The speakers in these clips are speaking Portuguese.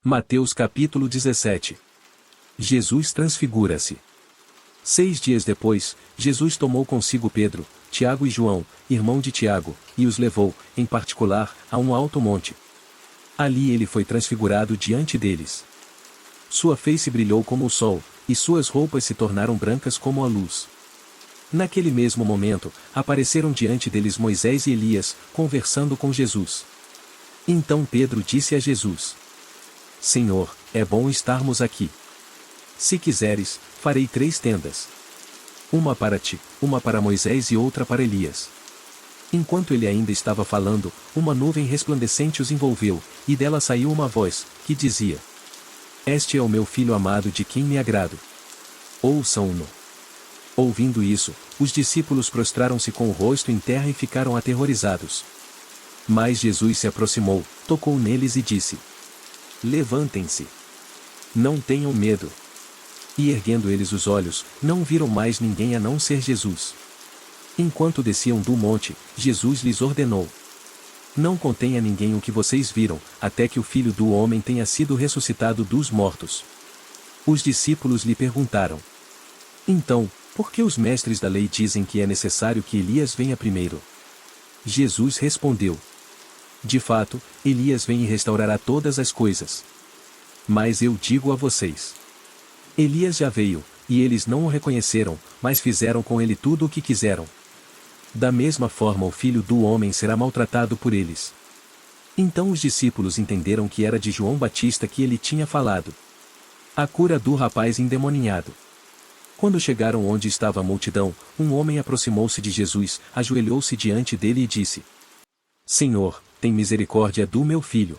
Mateus capítulo 17. Jesus transfigura-se. 6 dias depois, Jesus tomou consigo Pedro, Tiago e João, irmão de Tiago, e os levou, em particular, a um alto monte. Ali ele foi transfigurado diante deles. Sua face brilhou como o sol, e suas roupas se tornaram brancas como a luz. Naquele mesmo momento, apareceram diante deles Moisés e Elias, conversando com Jesus. Então Pedro disse a Jesus: Senhor, é bom estarmos aqui. Se quiseres, farei 3 tendas. Uma para ti, uma para Moisés e outra para Elias. Enquanto ele ainda estava falando, uma nuvem resplandecente os envolveu, e dela saiu uma voz, que dizia: Este é o meu filho amado de quem me agrado. Ouçam-no. Ouvindo isso, os discípulos prostraram-se com o rosto em terra e ficaram aterrorizados. Mas Jesus se aproximou, tocou neles e disse: Levantem-se. Não tenham medo. E erguendo eles os olhos, não viram mais ninguém a não ser Jesus. Enquanto desciam do monte, Jesus lhes ordenou: Não contem a ninguém o que vocês viram, até que o Filho do Homem tenha sido ressuscitado dos mortos. Os discípulos lhe perguntaram: Então, por que os mestres da lei dizem que é necessário que Elias venha primeiro? Jesus respondeu: De fato, Elias vem e restaurará todas as coisas. Mas eu digo a vocês: Elias já veio, e eles não o reconheceram, mas fizeram com ele tudo o que quiseram. Da mesma forma o Filho do Homem será maltratado por eles. Então os discípulos entenderam que era de João Batista que ele tinha falado. A cura do rapaz endemoniado. Quando chegaram onde estava a multidão, um homem aproximou-se de Jesus, ajoelhou-se diante dele e disse: Senhor, tem misericórdia do meu filho.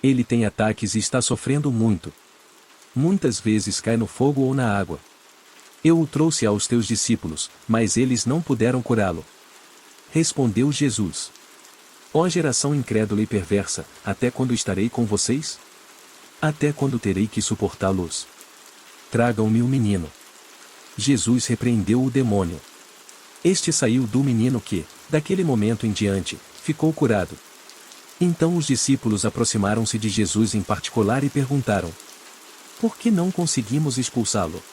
Ele tem ataques e está sofrendo muito. Muitas vezes cai no fogo ou na água. Eu o trouxe aos teus discípulos, mas eles não puderam curá-lo. Respondeu Jesus: Ó geração incrédula e perversa, até quando estarei com vocês? Até quando terei que suportá-los? Tragam-me o menino. Jesus repreendeu o demônio. Este saiu do menino que, daquele momento em diante, ficou curado. Então os discípulos aproximaram-se de Jesus em particular e perguntaram: Por que não conseguimos expulsá-lo?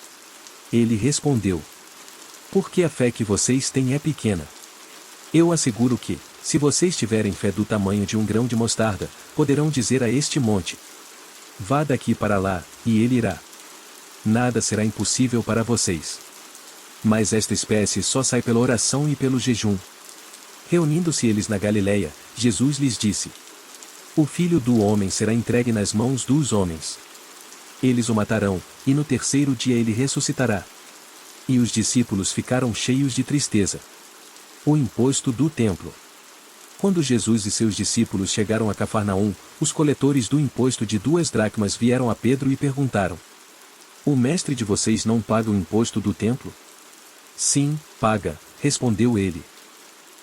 Ele respondeu: Porque a fé que vocês têm é pequena. Eu asseguro que, se vocês tiverem fé do tamanho de um grão de mostarda, poderão dizer a este monte: Vá daqui para lá, e ele irá. Nada será impossível para vocês. Mas esta espécie só sai pela oração e pelo jejum. Reunindo-se eles na Galileia, Jesus lhes disse: O Filho do Homem será entregue nas mãos dos homens. Eles o matarão, e no 3º dia ele ressuscitará. E os discípulos ficaram cheios de tristeza. O imposto do templo. Quando Jesus e seus discípulos chegaram a Cafarnaum, os coletores do imposto de 2 dracmas vieram a Pedro e perguntaram: O mestre de vocês não paga o imposto do templo? Sim, paga, respondeu ele.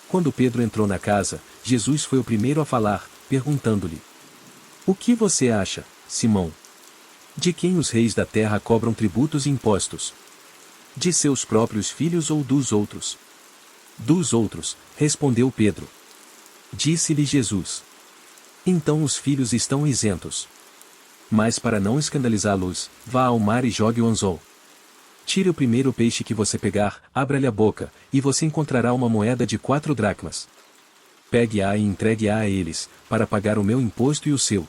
Quando Pedro entrou na casa, Jesus foi o primeiro a falar, perguntando-lhe: O que você acha, Simão? De quem os reis da terra cobram tributos e impostos? De seus próprios filhos ou dos outros? Dos outros, respondeu Pedro. Disse-lhe Jesus: Então os filhos estão isentos. Mas para não escandalizá-los, vá ao mar e jogue o anzol. Tire o primeiro peixe que você pegar, abra-lhe a boca, e você encontrará uma moeda de 4 dracmas. Pegue-a e entregue-a a eles, para pagar o meu imposto e o seu.